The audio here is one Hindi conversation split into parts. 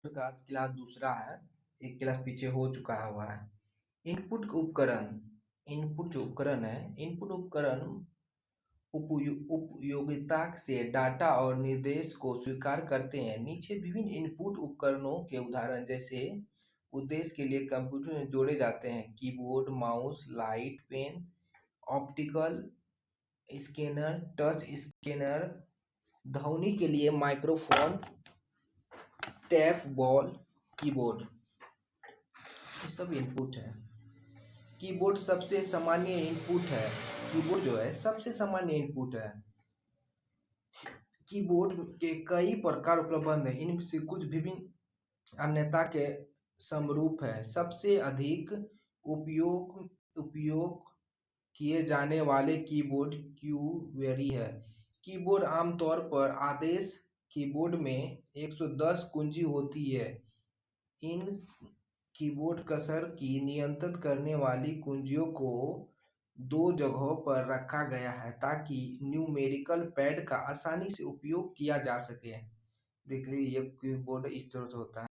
का क्लास दूसरा है। एक क्लास पीछे हो चुका हुआ है। इनपुट उपकरण। इनपुट जो उपकरण है, इनपुट उपकरण उपयोगिता से डाटा और निर्देश को स्वीकार करते हैं। नीचे विभिन्न इनपुट उपकरणों के उदाहरण जैसे उद्देश्य के लिए कंप्यूटर में जोड़े जाते हैं: keyboard, mouse, light, pen, optical scanner, touch scanner, ध्वनि के लिए माइक्रोफोन, टैप बॉल, कीबोर्ड, ये सब इनपुट है। कीबोर्ड सबसे सामान्य इनपुट है। कीबोर्ड जो है सबसे सामान्य इनपुट है। कीबोर्ड के कई प्रकार उपलब्ध हैं। इनमें से कुछ विभिन्न अन्यता के समरूप है। सबसे अधिक उपयोग किए जाने वाले कीबोर्ड क्यूवेरी है। कीबोर्ड आमतौर पर आदेश कीबोर्ड में 110 कुंजी होती है। इन कीबोर्ड कर्सर की नियंत्रित करने वाली कुंजियों को दो जगहों पर रखा गया है ताकि न्यूमेरिकल पैड का आसानी से उपयोग किया जा सके। देख लीजिए, ये कीबोर्ड इस तरह से होता है।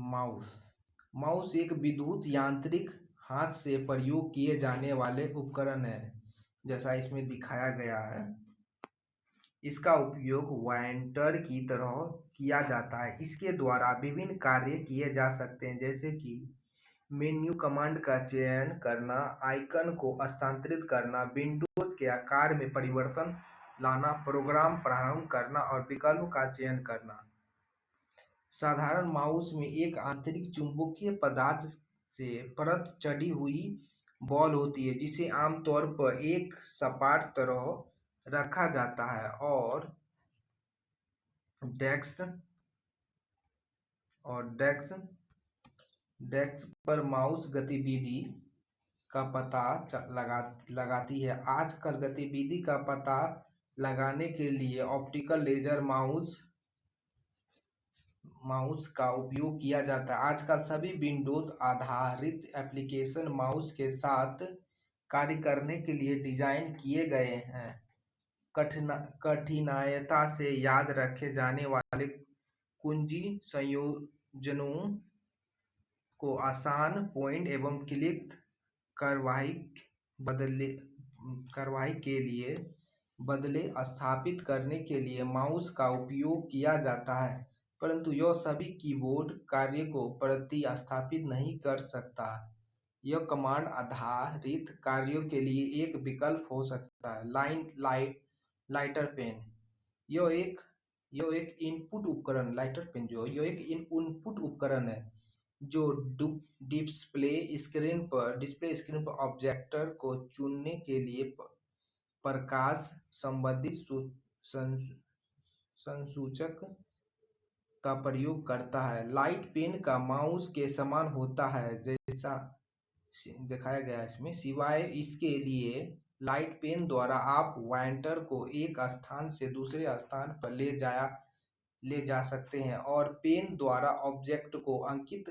माउस। माउस एक विद्युत यांत्रिक हाथ से प्रयोग किए जाने वाले उपकरण है, जैसा इसमें दिखाया गया है। इसका उपयोग पॉइंटर की तरह किया जाता है। इसके द्वारा विभिन्न कार्य किए जा सकते हैं, जैसे कि मेन्यू कमांड का चयन करना, आइकन को स्थानांतरित करना, विंडोज के आकार में परिवर्तन लाना, प्रोग्राम प्रारंभ करना और विकल्प का चयन करना। साधारण माउस में एक आंतरिक चुंबकीय पदार्थ से परत चढ़ी हुई बॉल होती है, जिसे आमतौर पर एक सपाट तरह रखा जाता है, और डेस्क पर माउस गतिविधि का पता लगाती है। आजकल गतिविधि का पता लगाने के लिए ऑप्टिकल लेजर माउस का उपयोग किया जाता है। आजकल सभी विंडोज आधारित एप्लीकेशन माउस के साथ कार्य करने के लिए डिजाइन किए गए हैं। कठिनाइता से याद रखे जाने वाले कुंजी संयोजनों को आसान पॉइंट एवं क्लिक कार्रवाई के लिए बदले स्थापित करने के लिए माउस का उपयोग किया जाता है, परंतु यह सभी कीबोर्ड कार्य को प्रतिस्थापित नहीं कर सकता। यह कमांड आधारित कार्यों के लिए एक विकल्प हो सकता है। Lighter pen. यह एक इनपुट उपकरण। लाइटर पेन जो यह एक इनपुट उपकरण है जो डिस्प्ले स्क्रीन पर ऑब्जेक्ट को चुनने के लिए प्रकाश संबंधित संसूचक का प्रयोग करता है। लाइट पेन का माउस के समान होता है, जैसा दिखाया गया है इसमें। सिवाय इसके लिए लाइट पेन द्वारा आप पॉइंटर को एक स्थान से दूसरे स्थान पर ले जा सकते हैं, और पेन द्वारा ऑब्जेक्ट को अंकित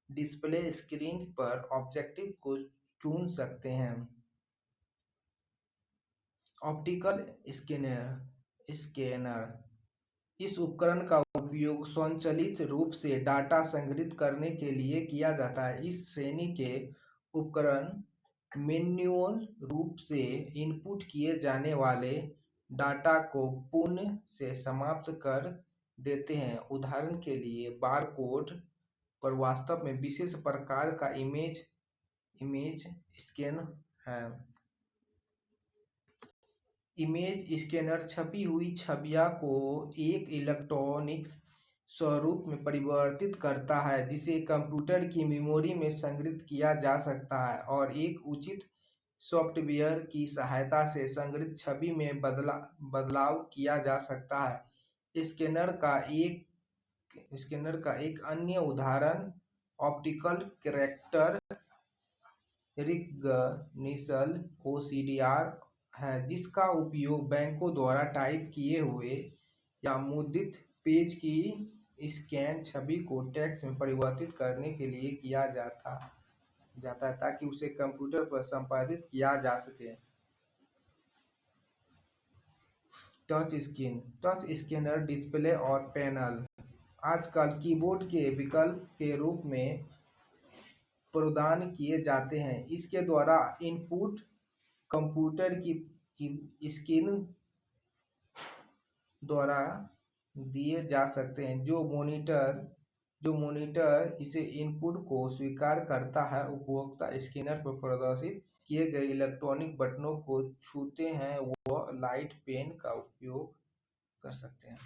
डिस्प्ले स्क्रीन पर ऑब्जेक्टिव को चुन सकते हैं। Optical scanner. इस उपकरण का उपयोग स्वचालित रूप से डाटा संग्रहित करने के लिए किया जाता है। इस श्रेणी के उपकरण मैन्युअल रूप से इनपुट किए जाने वाले डाटा को पुनः से समाप्त कर देते हैं। उदाहरण के लिए, बारकोड पर वास्तव में विशेष प्रकार का इमेज स्कैन है। इमेज स्कैनर छपी हुई छवियों को एक इलेक्ट्रॉनिक स्वरूप में परिवर्तित करता है, जिसे कंप्यूटर की मेमोरी में संग्रहित किया जा सकता है और एक उचित सॉफ्टवेयर की सहायता से संग्रहित छवि में बदलाव किया जा सकता है। स्कैनर का एक अन्य उदाहरण ऑप्टिकल कैरेक्टर रिकग्निशन (OCR) है, जिसका उपयोग बैंकों द्वारा टाइप किए हुए या मुद्रित पेज की स्कैन छवि को टेक्स्ट में परिवर्तित करने के लिए किया जाता है, ताकि उसे कंप्यूटर पर संपादित किया जा सके। Touch screen, touch scanner, display और पैनल आजकल कीबोर्ड के विकल्प के रूप में प्रदान किए जाते हैं। इसके द्वारा इनपुट कंप्यूटर की स्क्रीन द्वारा दिए जा सकते हैं। जो मॉनिटर इसे इनपुट को स्वीकार करता है, उपभोक्ता स्कैनर पर प्रदर्शित किए गए इलेक्ट्रॉनिक बटनों को छूते हैं व लाइट पेन का उपयोग कर सकते हैं।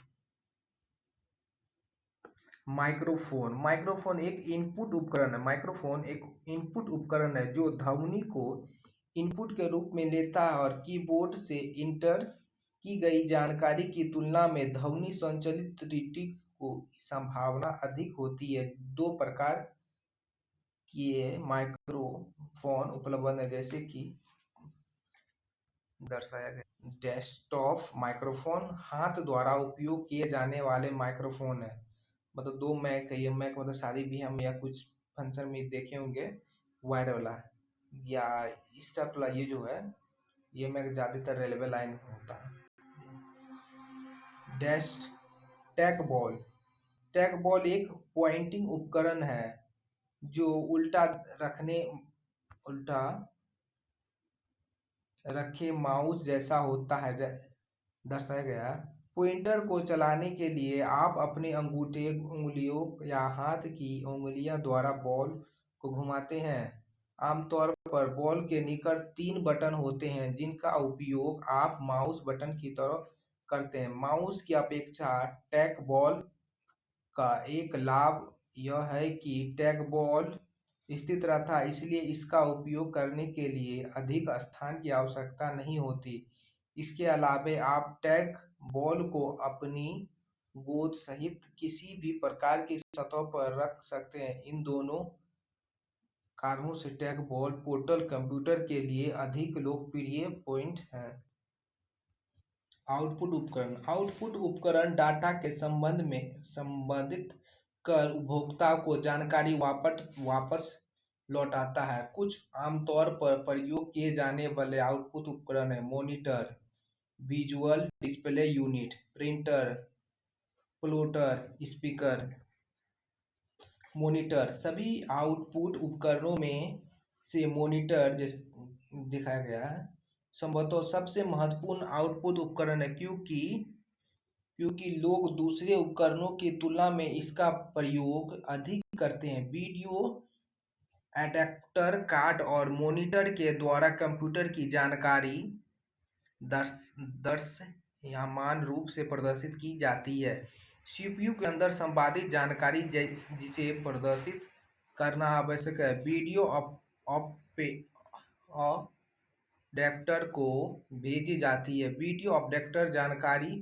माइक्रोफोन, माइक्रोफोन एक इनपुट उपकरण है। माइक्रोफोन एक इनपुट उपकरण है जो ध्वनि को इनपुट के रूप में लेता है और कीबोर्ड से इंटर की गई जानकारी की तुलना में ध्वनि संचलित त्रुटि को संभावना अधिक होती है। दो प्रकार के माइक्रोफोन उपलब्ध है, जैसे कि दर्शाया गया। डेस्कटॉप माइक्रोफोन हाथ द्वारा उपयोग किए जाने वाले माइक्रोफोन है। मतलब दो मैक है, ये मैक मतलब शादी भी हम या कुछ फंक्शन में देखे होंगे, वायर वाला या इस टाइप वाला। ये जो है ये मैक ज्यादातर रेलवे लाइन में होता है। डेस्क टैक बॉल, टैक बॉल एक पॉइंटिंग उपकरण है जो उल्टा रखे माउस जैसा होता है। दर्शाया गया। पॉइंटर को चलाने के लिए आप अपने अंगूठे उंगलियों या हाथ की उंगलियां द्वारा बॉल को घुमाते हैं। आमतौर पर बॉल के निकट 3 बटन होते हैं जिनका उपयोग आप माउस बटन की तरह करते हैं। माउस की अपेक्षा टैक बॉल का एक लाभ यह है कि टैग बॉल स्थित रहता है, इसलिए इसका उपयोग करने के लिए अधिक स्थान की आवश्यकता नहीं होती। इसके अलावे आप टैग बॉल को अपनी गोद सहित किसी भी प्रकार की सतह पर रख सकते हैं। इन दोनों कारणों से टैग बॉल पोर्टेबल कंप्यूटर के लिए अधिक लोकप्रिय पॉइंट है। आउटपुट उपकरण, आउटपुट उपकरण डाटा के संबंधित कर उपभोक्ता को जानकारी वापस लौटाता है। कुछ आमतौर पर प्रयोग किए जाने वाले आउटपुट उपकरण है monitor, visual display unit, printer, plotter, speaker. Monitor, सभी आउटपुट उपकरणों में से मॉनिटर जैसे दिखाया गया है संभवतः सबसे महत्वपूर्ण आउटपुट उपकरण है, क्योंकि लोग दूसरे उपकरणों की तुलना में इसका प्रयोग अधिक करते हैं। वीडियो एडेप्टर कार्ड और मॉनिटर के द्वारा कंप्यूटर की जानकारी दृश्यमान रूप से प्रदर्शित की जाती है। सीपीयू के अंदर संपादित जानकारी जिसे प्रदर्शित करना आवश्यक है, वीडियो एडेप्टर को भेजी जाती है। वीडियो एडेप्टर जानकारी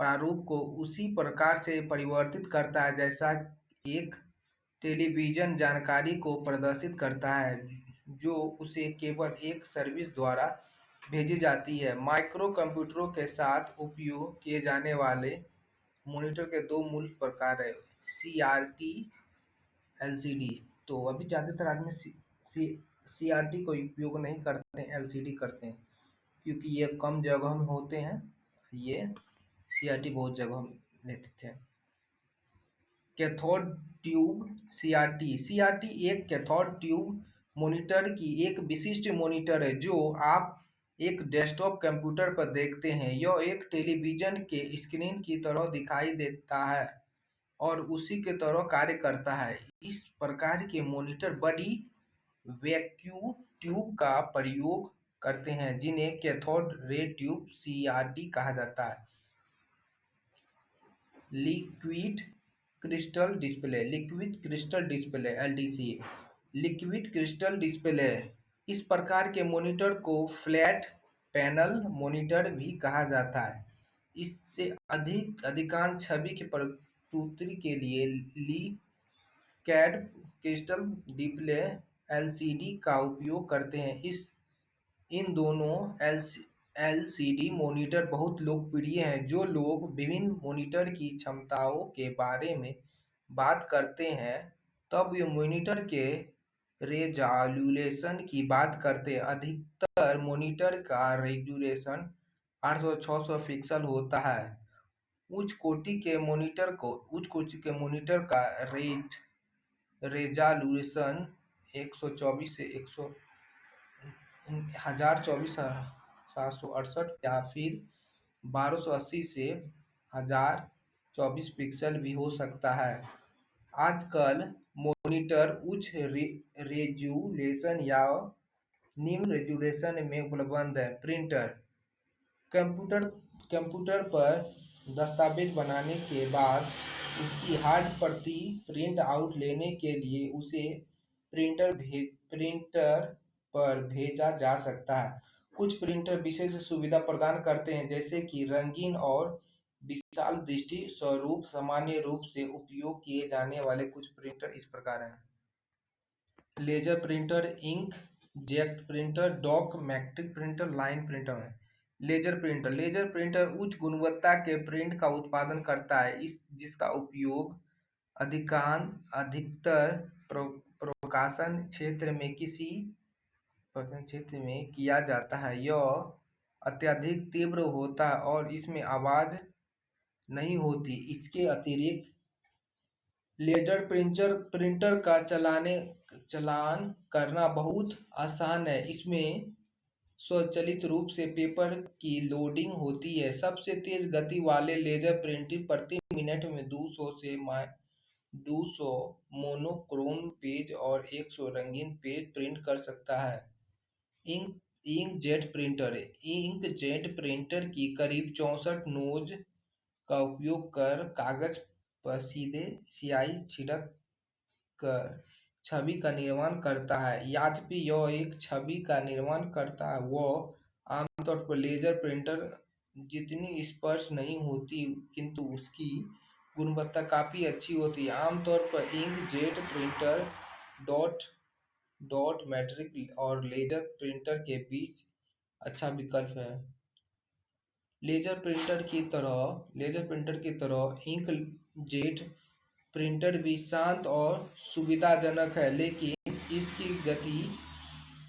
प्रारूप को उसी प्रकार से परिवर्तित करता है जैसा एक टेलीविजन जानकारी को प्रदर्शित करता है, जो उसे केवल एक सर्विस द्वारा भेजी जाती है। माइक्रो कंप्यूटरों के साथ उपयोग किए जाने वाले मॉनिटर के दो मूल प्रकार है, सीआरटी, एलसीडी। तो अभी ज़्यादातर आदमी सीआरटी को उपयोग नहीं करते हैं, एलसीडी करते हैं, क्योंकि ये कम जगह में होते हैं। ये सीआरटी बहुत जगह लेते थे। कैथोड ट्यूब सीआरटी एक कैथोड ट्यूब मॉनिटर की एक विशिष्ट मॉनिटर है जो आप एक डेस्कटॉप कंप्यूटर पर देखते हैं। यह एक टेलीविजन के स्क्रीन की तरह दिखाई देता है और उसी के तरह कार्य करता है। इस प्रकार के मॉनिटर बड़ी वैक्यूम ट्यूब का प्रयोग करते हैं जिन्हें कैथोड रे ट्यूब सीआरटी कहा जाता है। Liquid crystal display LDC. Liquid crystal display, इस प्रकार के मॉनिटर को फ्लैट पैनल मॉनिटर भी कहा जाता है। इससे अधिकांश छवि की प्रस्तुति के लिए लिक्विड क्रिस्टल डिस्प्ले एलसीडी का उपयोग करते हैं। इन दोनों एलसीडी मॉनिटर बहुत लोकप्रिय हैं। जो लोग विभिन्न मॉनिटर की क्षमताओं के बारे में बात करते हैं, तब ये मॉनिटर के रेजोल्यूशन की बात करते हैं। अधिकतर मॉनिटर का रेजोल्यूशन 800-600 पिक्सल होता है। उच्च कोटि के मॉनिटर का रेजोल्यूशन 124 से 1024 या फिर 1280 से 1024 पिक्सल भी हो सकता है। आजकल मॉनिटर उच्च रेजोल्यूशन या निम्न रेजोल्यूशन में उपलब्ध है। प्रिंटर कंप्यूटर कंप्यूटर पर दस्तावेज बनाने के बाद उसकी हार्ड प्रति प्रिंट आउट लेने के लिए उसे प्रिंटर पर भेजा जा सकता है। कुछ प्रिंटर विशेष सुविधा प्रदान करते हैं, जैसे कि रंगीन और विशाल दृष्टि स्वरूप। सामान्य रूप से उपयोग किए जाने वाले कुछ प्रिंटर इस प्रकार हैं: laser printer, ink jet printer, dot matrix printer, line printer है। लेजर प्रिंटर उच्च गुणवत्ता के प्रिंट का उत्पादन करता है, जिसका उपयोग अधिकतर प्रकाशन क्षेत्र में किया जाता है। यह अत्यधिक तीव्र होता है और इसमें आवाज नहीं होती। इसके अतिरिक्त लेजर प्रिंटर का चलान करना बहुत आसान है। इसमें स्वचालित रूप से पेपर की लोडिंग होती है। सबसे तेज गति वाले लेजर प्रिंटिंग प्रति मिनट में 200 मोनोक्रोम पेज और 100 रंगीन पेज प्रिंट कर सकता है। इंकजेट प्रिंटर की करीब 64 नोज का उपयोग कर कागज पर सीधे स्याही छिड़क कर छवि का निर्माण करता है। यद्यपि यह एक छवि का निर्माण करता है, वह आमतौर पर लेजर प्रिंटर जितनी स्पष्ट नहीं होती, किंतु उसकी गुणवत्ता काफ़ी अच्छी होती है। आमतौर पर इंकजेट प्रिंटर डॉट मैट्रिक और लेजर प्रिंटर के बीच अच्छा विकल्प है। लेजर प्रिंटर की तरह इंकजेट प्रिंटर भी शांत और सुविधाजनक है, लेकिन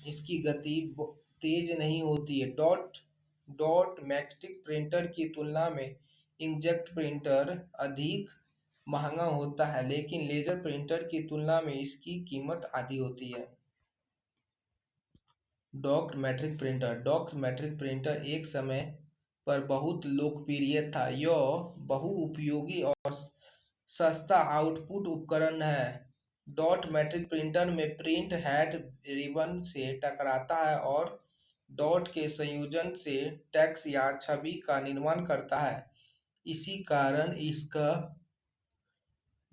इसकी गति तेज नहीं होती है। डॉट मैट्रिक प्रिंटर की तुलना में इंकजेट प्रिंटर अधिक महंगा होता है, लेकिन लेजर प्रिंटर की तुलना में इसकी कीमत आधी होती है। डॉट मैट्रिक प्रिंटर एक समय पर बहुत लोकप्रिय था। यह बहुउपयोगी और सस्ता आउटपुट उपकरण है। डॉट मैट्रिक प्रिंटर में प्रिंट हेड रिबन से टकराता है और डॉट के संयोजन से टेक्स्ट या छवि का निर्माण करता है। इसी कारण इसका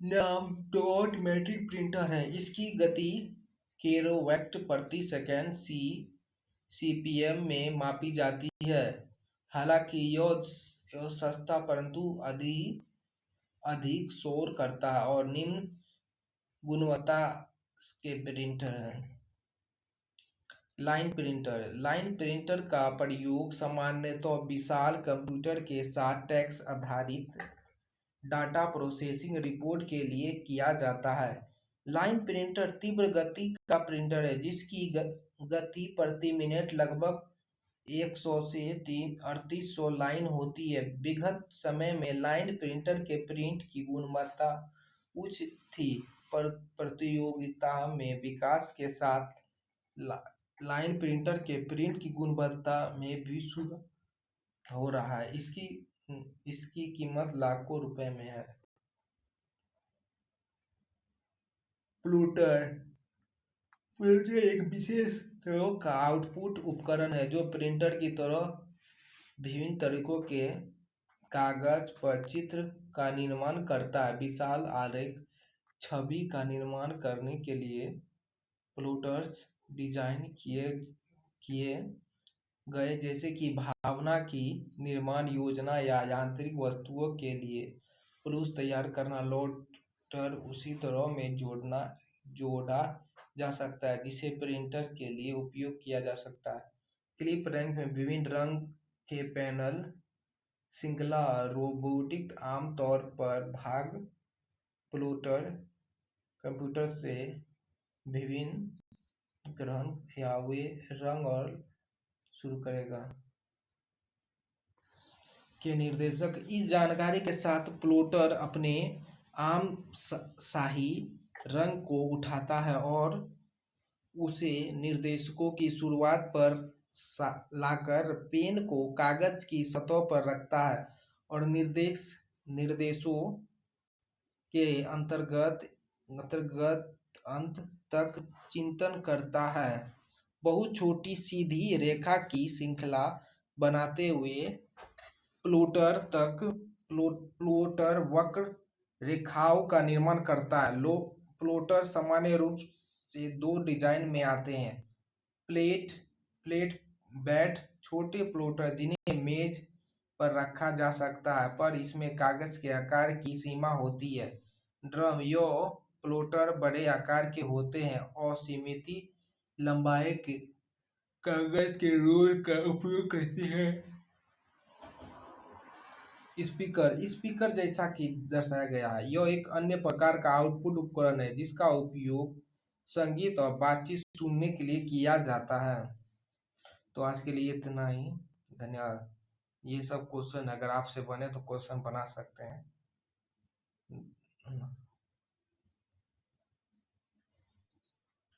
नाम डॉट मैट्रिक प्रिंटर है। इसकी गति किलोवाट प्रति सेकंड सीपीएम में मापी जाती है। हालांकि यह सस्ता परंतु अधिक शोर करता है और निम्न गुणवत्ता के प्रिंटर हैं। लाइन प्रिंटर का प्रयोग सामान्यतः विशाल कंप्यूटर के साथ टेक्स्ट आधारित डाटा प्रोसेसिंग रिपोर्ट के लिए किया जाता है। लाइन प्रिंटर तीव्र गति का प्रिंटर है, जिसकी गति प्रति मिनट लगभग 100 से 3800 लाइन होती है। विगत समय में लाइन प्रिंटर के प्रिंट की गुणवत्ता उच्च थी। प्रतियोगिता में विकास के साथ लाइन प्रिंटर के प्रिंट की गुणवत्ता में भी सुधार हो रहा है। इसकी कीमत लाखों रुपए में है। प्लॉटर एक विशेष तरह का आउटपुट उपकरण है जो प्रिंटर की तरह विभिन्न तरीकों के कागज पर चित्र का निर्माण करता है। विशाल आरेख छवि का निर्माण करने के लिए प्लॉटर्स डिजाइन किए गए, जैसे कि भावना की निर्माण योजना या यांत्रिक वस्तुओं के लिए प्लॉट तैयार करना। प्लॉटर उसी तरह में जोड़ा जा सकता है जिसे प्रिंटर के लिए उपयोग किया जा सकता है। क्लिप रैक में विभिन्न रंग के पैनल श्रृंखला रोबोटिक आमतौर पर भाग प्लॉटर कंप्यूटर से विभिन्न ग्रहण या वे रंग और शुरू करेगा। के निर्देशक इस जानकारी के साथ प्लॉटर अपने आम शाही रंग को उठाता है और उसे निर्देशकों की शुरुआत पर लाकर पेन को कागज की सतह पर रखता है और निर्देशों के अंतर्गत अंत तक चिंतन करता है। बहुत छोटी सीधी रेखा की श्रृंखला बनाते हुए प्लॉटर वक्र रेखाओं का निर्माण करता है। प्लॉटर सामान्य रूप से दो डिजाइन में आते हैं, प्लेट बेड छोटे प्लॉटर जिन्हें मेज पर रखा जा सकता है पर इसमें कागज के आकार की सीमा होती है। ड्रम यह प्लॉटर बड़े आकार के होते हैं और सीमित लंबाई के कागज के रोल का उपयोग करते हैं। स्पीकर जैसा कि दर्शाया गया है, यह एक अन्य प्रकार का आउटपुट उपकरण है जिसका उपयोग संगीत और बातचीत सुनने के लिए किया जाता है। तो आज के लिए इतना ही, धन्यवाद। ये सब क्वेश्चन अगर आपसे बने तो क्वेश्चन बना सकते हैं।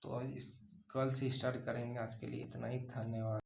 तो कल से स्टार्ट करेंगे। आज के लिए इतना ही, धन्यवाद।